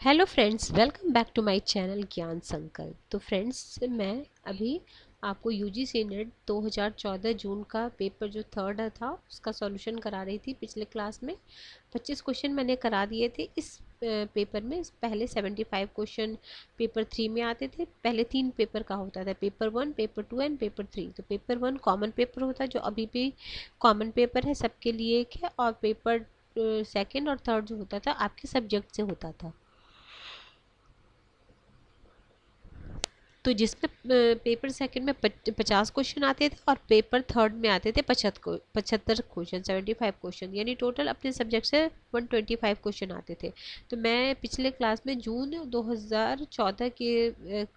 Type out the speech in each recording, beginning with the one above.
Hello friends, welcome back to my channel Gyan Sankalp. तो friends, मैं अभी आपको यूजीसी नेट 2014 जून का पेपर जो थर्ड था उसका सॉल्यूशन करा रही थी। पिछले क्लास में 25 क्वेश्चन मैंने करा दिए थे। इस पेपर में पहले 75 क्वेश्चन पेपर 3 में आते थे। पहले 3 पेपर का होता था, पेपर 1, पेपर 2 एंड पेपर 3। तो पेपर 1 कॉमन पेपर होता है, जो अभी भी कॉमन पेपर है, सबके लिए एक है। और पेपर सेकेंड और थर्ड जो होता था आपके सब्जेक्ट से होता था। तो जिसमें पेपर सेकंड में 50 क्वेश्चन आते थे और पेपर थर्ड में आते थे 75 क्वेश्चन, 75 क्वेश्चन, यानी टोटल अपने सब्जेक्ट से 125 क्वेश्चन आते थे। तो मैं पिछले क्लास में जून 2014 के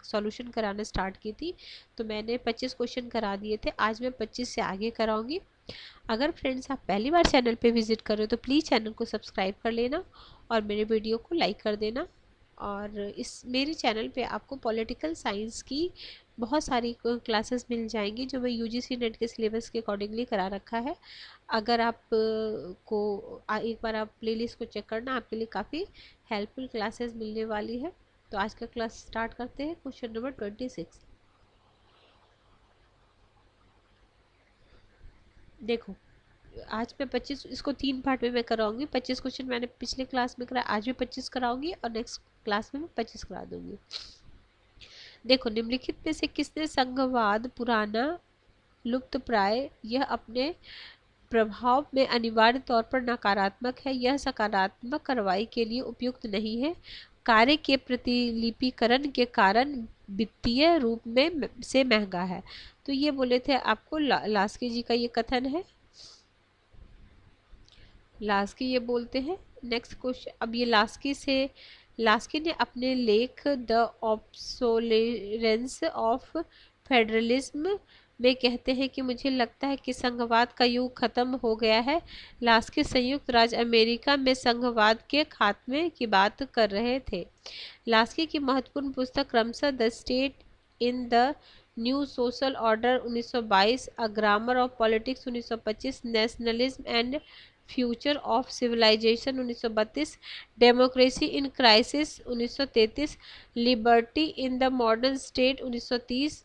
सॉल्यूशन कराना स्टार्ट की थी। तो मैंने 25 क्वेश्चन करा दिए थे। आज मैं 25 से आगे कराऊंगी। अगर फ्रेंड्स आप पहली बार चैनल पे विजिट कर रहे हो तो प्लीज़ चैनल को सब्सक्राइब कर लेना और मेरे वीडियो को लाइक कर देना। और इस मेरे चैनल पे आपको पॉलिटिकल साइंस की बहुत सारी क्लासेस मिल जाएंगी, जो मैं यूजीसी नेट के सिलेबस के अकॉर्डिंगली करा रखा है। अगर आप एक बार आप प्लेलिस्ट को चेक करना, आपके लिए काफ़ी हेल्पफुल क्लासेस मिलने वाली है। तो आज का क्लास स्टार्ट करते हैं। Question number 26। देखो, आज मैं 25, इसको 3 पार्ट में मैं कराऊंगी। 25 क्वेश्चन मैंने पिछले क्लास में कराया, आज भी 25 कराऊंगी और नेक्स्ट क्लास में मैं 25 करा दूंगी। देखो, निम्नलिखित में से किसने संघवाद पुराना लुप्त प्राय यह अपने प्रभाव में अनिवार्य तौर पर नकारात्मक है, यह सकारात्मक कार्रवाई के लिए उपयुक्त नहीं है, कार्य के प्रतिलिपिकरण के कारण वित्तीय रूप में से महंगा है। तो ये बोले थे आपको लास्की जी का ये कथन है। लास्की ये बोलते हैं। नेक्स्ट क्वेश्चन, अब ये लास्की ने अपने लेख द ऑब्सोलेरेंस ऑफ फेडरलिज्म में कहते हैं कि मुझे लगता है कि संघवाद का युग खत्म हो गया है। लास्की संयुक्त राज्य अमेरिका में संघवाद के खात्मे की बात कर रहे थे। लास्की की महत्वपूर्ण पुस्तक क्रमशः the state in the new social order 1922, a grammar of politics 1925, nationalism and future of civilization 1932, democracy in crisis 1933, liberty in the modern state 1930,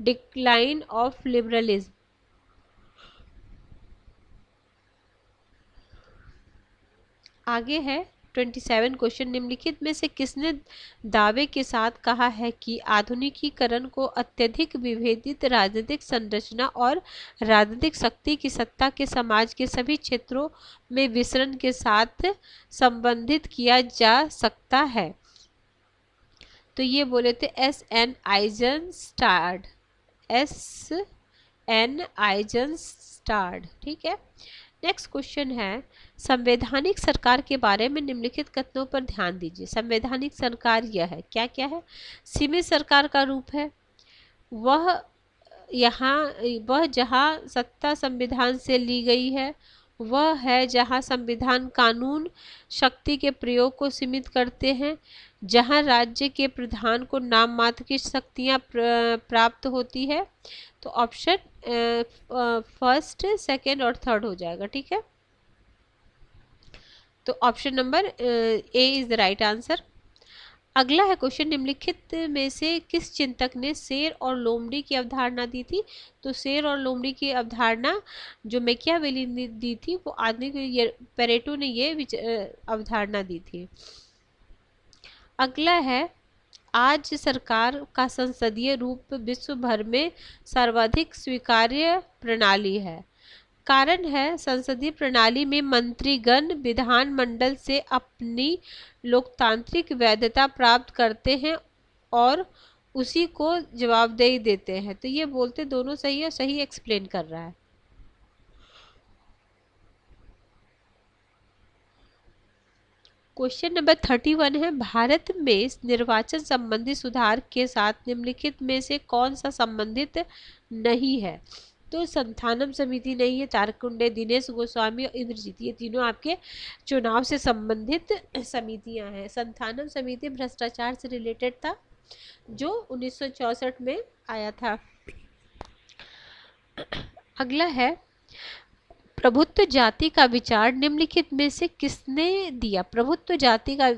decline of liberalism. आगे है 27 क्वेश्चन, निम्नलिखित में से किसने दावे के साथ कहा है कि आधुनिकीकरण को अत्यधिक विभेदित राजनीतिक संरचना और राजनीतिक शक्ति की सत्ता के समाज के सभी क्षेत्रों में विसरण के साथ संबंधित किया जा सकता है? तो ये बोले थे एस.एन. आइजनस्टाड। एस.एन. आइजनस्टाड, ठीक है। नेक्स्ट क्वेश्चन है, संवैधानिक सरकार के बारे में निम्नलिखित कथनों पर ध्यान दीजिए। संवैधानिक सरकार यह है, क्या क्या है? सीमित सरकार का रूप है। वह जहाँ सत्ता संविधान से ली गई है। वह है जहाँ संविधान कानून शक्ति के प्रयोग को सीमित करते हैं। जहाँ राज्य के प्रधान को नाम मात्र की शक्तियाँ प्राप्त होती है। तो ऑप्शन फर्स्ट, सेकेंड और थर्ड हो जाएगा, ठीक है। तो option number A is the right answer. अगला है क्वेश्चन, निम्नलिखित में से किस चिंतक ने शेर और लोमड़ी की अवधारणा दी थी? तो शेर और लोमड़ी की अवधारणा जो मैकियावेली ने दी थी, वो आदमी पेरेटो ने ये अवधारणा दी थी। अगला है, आज सरकार का संसदीय रूप विश्व भर में सर्वाधिक स्वीकार्य प्रणाली है। कारण है, संसदीय प्रणाली में मंत्रीगण विधानमंडल से अपनी लोकतांत्रिक वैधता प्राप्त करते हैं और उसी को जवाबदेही देते हैं। तो ये बोलते दोनों सही है, सही एक्सप्लेन कर रहा है। क्वेश्चन नंबर 31 है, भारत में निर्वाचन संबंधी सुधार के साथ निम्नलिखित में से कौन सा संबंधित नहीं है? तो संथानम समिति नहीं है, तारकुंडे, दिनेश गोस्वामी और इंद्रजीत, ये तीनों आपके चुनाव से संबंधित समितियां हैं। संथानम समिति भ्रष्टाचार से रिलेटेड था, जो 1964 में आया था। अगला है, प्रभुत्व जाति का विचार निम्नलिखित में से किसने दिया? प्रभुत्व जाति का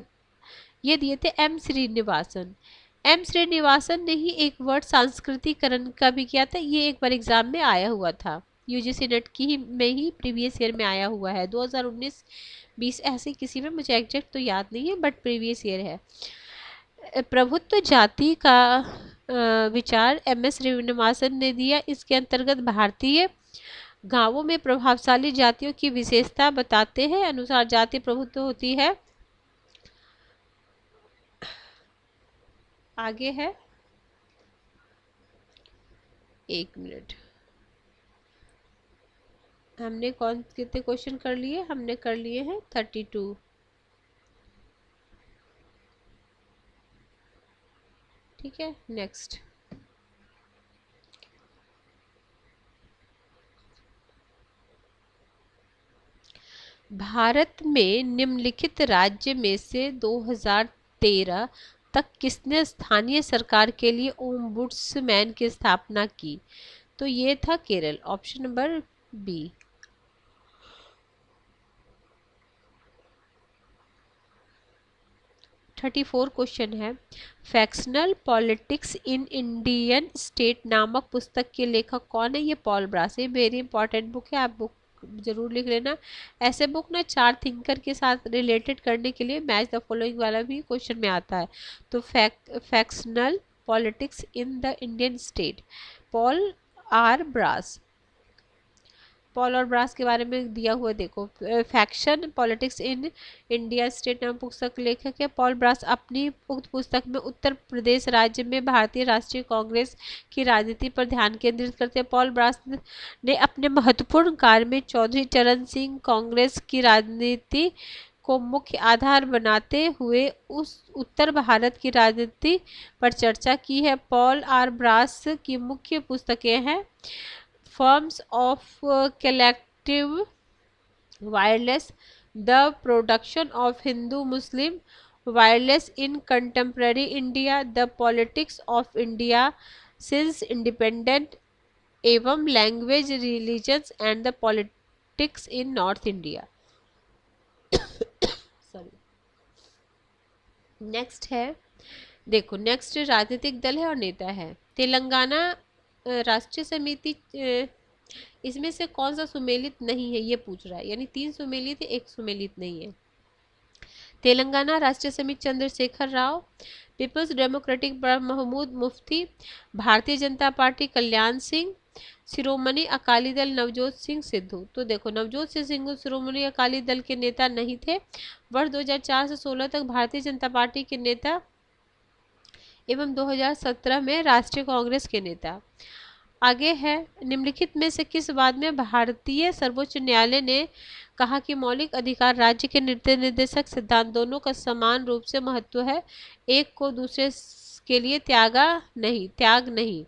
ये दिए थे एम श्रीनिवासन। एम श्रीनिवासन ने ही एक वर्ड सांस्कृतिकरण का भी किया था, ये एक बार एग्जाम में आया हुआ था, यूजीसी नेट की ही में ही प्रीवियस ईयर में आया हुआ है, 2019-20 ऐसे किसी में, मुझे एग्जैक्ट तो याद नहीं है बट प्रीवियस ईयर है। प्रभुत्व जाति का विचार एम एस श्रीनिवासन ने दिया। इसके अंतर्गत भारतीय गांवों में प्रभावशाली जातियों की विशेषता बताते हैं अनुसार जाति प्रभुत्व होती है। आगे है, एक मिनट, हमने कितने क्वेश्चन कर लिए, हमने कर लिए हैं 32। ठीक है, नेक्स्ट। भारत में निम्नलिखित राज्य में से 2013 तक किसने स्थानीय सरकार के लिए ओम्बुड्समैन की स्थापना की? तो ये था Kerala, option number B. Thirty 34 question है, factional politics in Indian state नामक पुस्तक के लेखक कौन है? ये पॉल ब्रास है, वेरी इंपॉर्टेंट बुक है, आप बुक जरूर लिख लेना। ऐसे बुक ना 4 थिंकर के साथ रिलेटेड करने के लिए मैच द फॉलोइंग वाला भी क्वेश्चन में आता है। तो factional politics in the Indian state, Paul R Brass. Paul और ब्रास के बारे में दिया हुआ देखो, faction politics in India state नाम पुस्तक लेखक है पॉल ब्रास। अपनी उक्त पुस्तक में उत्तर प्रदेश राज्य में भारतीय राष्ट्रीय कांग्रेस की राजनीति पर ध्यान केंद्रित करते हैं। पॉल ब्रास ने अपने महत्वपूर्ण कार्य में चौधरी चरण सिंह कांग्रेस की राजनीति को मुख्य आधार बनाते हुए उस उत्तर भारत की राजनीति पर चर्चा की है। पॉल आर ब्रास की मुख्य पुस्तकें हैं Forms of Collective Violence, The Production of Hindu-Muslim Violence in Contemporary India, The Politics of India Since Independence, एवं Language, Religions and the Politics in North India। Sorry, next है, देखो next राजनीतिक दल है और नेता है। तेलंगाना राष्ट्रीय समिति, इसमें से कौन सा सुमेलित नहीं है ये पूछ रहा है, यानी 3 सुमेलित है, 1 सुमेलित नहीं है। तेलंगाना राष्ट्रीय समिति चंद्रशेखर राव, पीपल्स डेमोक्रेटिक महमूद मुफ्ती, भारतीय जनता पार्टी कल्याण सिंह, शिरोमणि अकाली दल नवजोत सिंह सिद्धू। तो देखो नवजोत सिंह सिद्धू शिरोमणि अकाली दल के नेता नहीं थे, वर्ष 2004 से 16 तक भारतीय जनता पार्टी के नेता एवं 2017 में राष्ट्रीय कांग्रेस के नेता। आगे है, निम्नलिखित में से किस बात में भारतीय सर्वोच्च न्यायालय ने कहा कि मौलिक अधिकार राज्य के निर्देशक सिद्धांत दोनों का समान रूप से महत्व है, एक को दूसरे के लिए त्याग नहीं।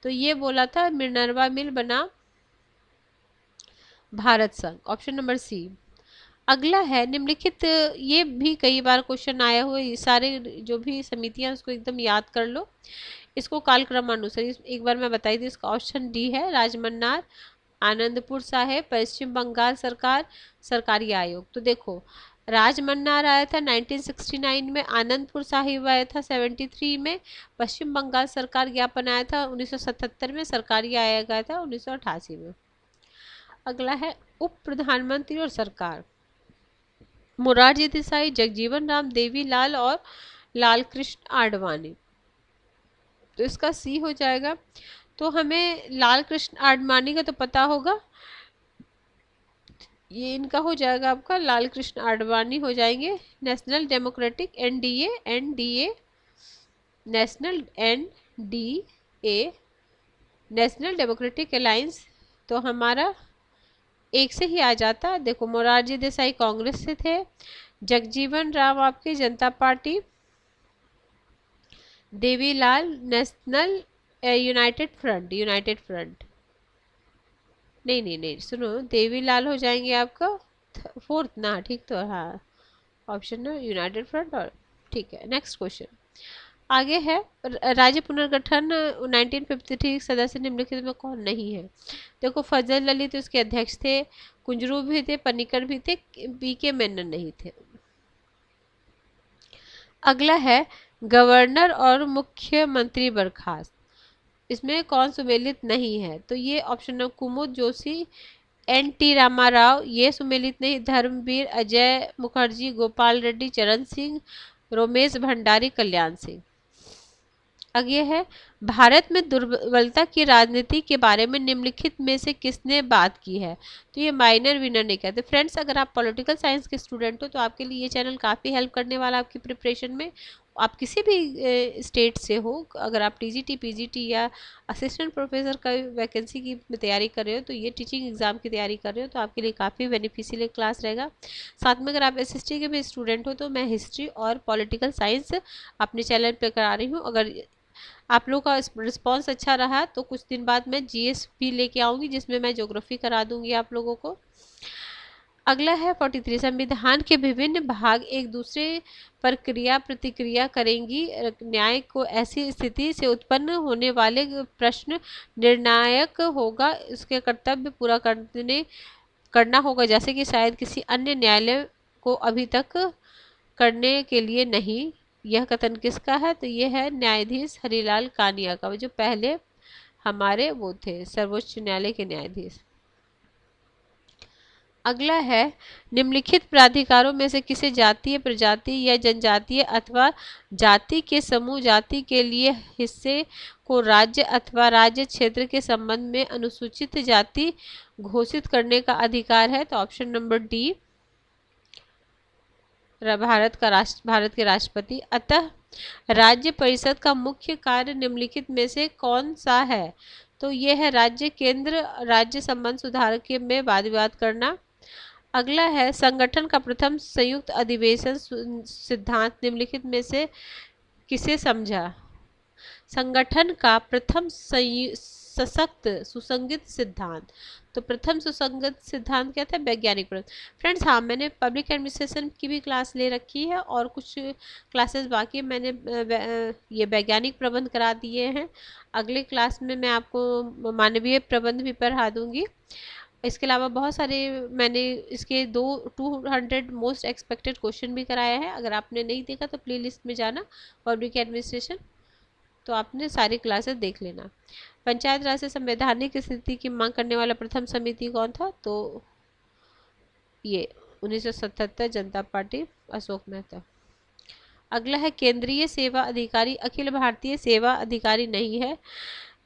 तो ये बोला था मिनर्वा मिल बना भारत संघ, ऑप्शन नंबर सी। अगला है, निम्नलिखित, ये भी कई बार क्वेश्चन आया हुआ है, सारे जो भी समितियां उसको एकदम याद कर लो, इसको कालक्रमानुसार एक बार मैं बताई थी। इसका ऑप्शन डी है, राजमन्नार, आनंदपुर साहेब, पश्चिम बंगाल सरकार, सरकारी आयोग। तो देखो राजमन्नार आया था 1969 में, आनंदपुर साहिब आया था 73 में, पश्चिम बंगाल सरकार ज्ञापन आया था 1977 में, सरकारी आयोग आया था 1988 में। अगला है, उप प्रधानमंत्री और सरकार, मोरारजी देसाई, जगजीवन राम, देवीलाल और लाल कृष्ण आडवाणी। तो इसका सी हो जाएगा। तो हमें लाल कृष्ण आडवाणी का तो पता होगा, ये इनका हो जाएगा, आपका लाल कृष्ण आडवाणी हो जाएंगे। National democratic NDA national democratic alliance, तो हमारा एक से ही आ जाता। देखो मोरारजी देसाई कांग्रेस से थे, जगजीवन राम आपके जनता party, Devilal national United front नहीं सुनो, देवीलाल हो जाएंगे आपका 4th ना, ठीक तो हाँ, ऑप्शन ना यूनाइटेड फ्रंट, और ठीक है। नेक्स्ट क्वेश्चन आगे है, राज्य पुनर्गठन 1953 सदस्य निम्नलिखित में कौन नहीं है? देखो फजल ललित उसके अध्यक्ष थे, कुंजरू भी थे, पनिकर भी थे, पीके मेनन नहीं थे। अगला है गवर्नर और मुख्यमंत्री बर्खास्त, इसमें कौन सुमेलित नहीं है? तो ये ऑप्शन नंबर कुमुद जोशी, एन.टी. रामाराव, ये सुमेलित नहीं, धर्मवीर, अजय मुखर्जी, गोपाल रेड्डी, चरण सिंह, रोमेश भंडारी, कल्याण सिंह। आगे है भारत में दुर्बलता की राजनीति के बारे में निम्नलिखित में से किसने बात की है? तो ये माइनर विनर ने कहते। फ्रेंड्स, अगर आप पॉलिटिकल साइंस के स्टूडेंट हो तो आपके लिए ये चैनल काफ़ी हेल्प करने वाला आपकी प्रिपरेशन में। आप किसी भी स्टेट से हो, अगर आप टीजीटी, पीजीटी या असिस्टेंट प्रोफेसर का वैकेंसी की तैयारी कर रहे हो, तो ये टीचिंग एग्जाम की तैयारी कर रहे हो, तो आपके लिए काफ़ी बेनिफिशियल क्लास रहेगा। साथ में अगर आप एसएसटी के भी स्टूडेंट हो तो मैं हिस्ट्री और पॉलिटिकल साइंस अपने चैनल पर करा रही हूँ। अगर आप लोगों का रिस्पांस अच्छा रहा तो कुछ दिन बाद मैं जीएस भी लेके आऊँगी, जिसमें मैं ज्योग्राफी करा दूंगी आप लोगों को। अगला है 43, संविधान के विभिन्न भाग एक दूसरे पर क्रिया प्रतिक्रिया करेंगी। न्याय को ऐसी स्थिति से उत्पन्न होने वाले प्रश्न निर्णायक होगा, इसके कर्तव्य पूरा करना होगा, जैसे कि शायद किसी अन्य न्यायालय को अभी तक करने के लिए नहीं। यह कथन किसका है? तो यह है न्यायाधीश हरिलाल कानिया का, जो पहले हमारे वो थे सर्वोच्च न्यायालय के न्यायाधीश। अगला है निम्नलिखित प्राधिकारों में से किसे जातीय, प्रजाति या जनजातीय अथवा जाति के समूह जाति के लिए हिस्से को राज्य अथवा राज्य क्षेत्र के संबंध में अनुसूचित जाति घोषित करने का अधिकार है? तो ऑप्शन नंबर डी, भारत के राष्ट्रपति। अतः राज्य परिषद का मुख्य कार्य निम्नलिखित में से कौन सा है? तो यह है राज्य केंद्र राज्य संबंध सुधार के में वाद विवाद करना। अगला है संगठन का प्रथम संयुक्त अधिवेशन सिद्धांत निम्नलिखित में से किसे समझा? संगठन का प्रथम सशक्त सुसंगत सिद्धांत। तो प्रथम सुसंगत सिद्धांत क्या था? वैज्ञानिक प्रबंध। फ्रेंड्स, हाँ, मैंने पब्लिक एडमिनिस्ट्रेशन की भी क्लास ले रखी है और कुछ क्लासेस बाकी मैंने ये वैज्ञानिक प्रबंध करा दिए हैं। अगले क्लास में मैं आपको मानवीय प्रबंध भी पढ़ा दूंगी। इसके अलावा बहुत सारे मैंने इसके 200 मोस्ट एक्सपेक्टेड क्वेश्चन भी कराया है। अगर आपने नहीं देखा तो प्ले लिस्ट में जाना पब्लिक एडमिनिस्ट्रेशन, तो आपने सारी क्लासेस देख लेना। पंचायत राज से संवैधानिक स्थिति की मांग करने वाला प्रथम समिति कौन था? तो ये 1977 जनता पार्टी, अशोक मेहता। अगला है केंद्रीय सेवा अधिकारी अखिल भारतीय सेवा अधिकारी नहीं है।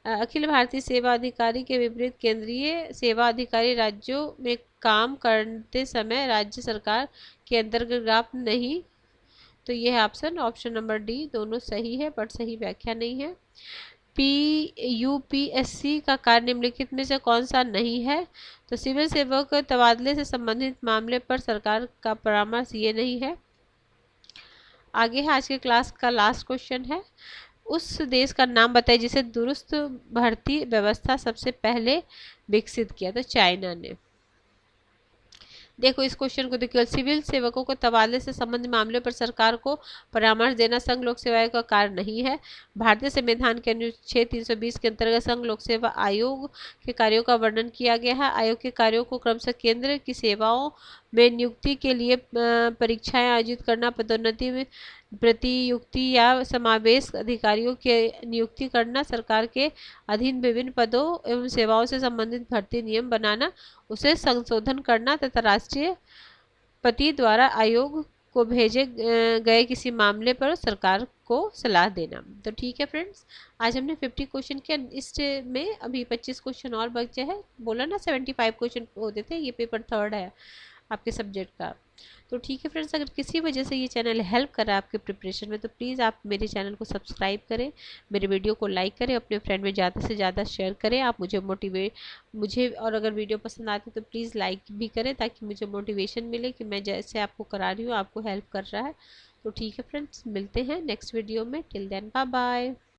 अखिल भारतीय सेवा अधिकारी के विपरीत केंद्रीय सेवा अधिकारी राज्यों में काम करते समय राज्य सरकार के अंतर्गत नहीं। तो यह ऑप्शन नंबर डी, दोनों सही है बट सही व्याख्या नहीं है। यूपीएससी का कार्य निम्नलिखित में से कौन सा नहीं है? तो सिविल सेवक तबादले से संबंधित मामले पर सरकार का परामर्श ये नहीं है। आगे है आज के क्लास का लास्ट क्वेश्चन है, उस देश का नाम बताइए जिसे दुरुस्त भर्ती व्यवस्था सबसे पहले विकसित किया। तो चाइना ने। देखो इस क्वेश्चन को देखिए, सिविल सेवकों को तबादले से संबंधित मामले पर सरकार को परामर्श देना संघ लोक सेवा आयोग का कार्य नहीं है। भारतीय संविधान के अनुच्छेद 320 के अंतर्गत संघ लोक सेवा आयोग के कार्यों का वर्णन किया गया है। आयोग के कार्यों को क्रमशः केंद्र की सेवाओं में नियुक्ति के लिए परीक्षाएं आयोजित करना, पदोन्नति में प्रतियुक्ति या समावेश अधिकारियों की नियुक्ति करना, सरकार के अधीन विभिन्न पदों एवं सेवाओं से संबंधित भर्ती नियम बनाना, उसे संशोधन करना तथा राष्ट्रपति द्वारा आयोग को भेजे गए किसी मामले पर सरकार को सलाह देना। तो ठीक है फ्रेंड्स, आज हमने 50 क्वेश्चन किया, इसमें अभी 25 क्वेश्चन और बचे हैं। बोला ना 75 क्वेश्चन होते थे, ये पेपर 3rd है आपके सब्जेक्ट का। तो ठीक है फ्रेंड्स, अगर किसी वजह से ये चैनल हेल्प कर रहा है आपके प्रिपरेशन में तो प्लीज़ आप मेरे चैनल को सब्सक्राइब करें, मेरे वीडियो को लाइक करें, अपने फ्रेंड में ज़्यादा से ज़्यादा शेयर करें। आप मुझे और अगर वीडियो पसंद आती है तो प्लीज़ लाइक भी करें, ताकि मुझे मोटिवेशन मिले कि मैं जैसे आपको करा रही हूँ आपको हेल्प कर रहा है। तो ठीक है फ्रेंड्स, मिलते हैं नेक्स्ट वीडियो में। Till then bye bye.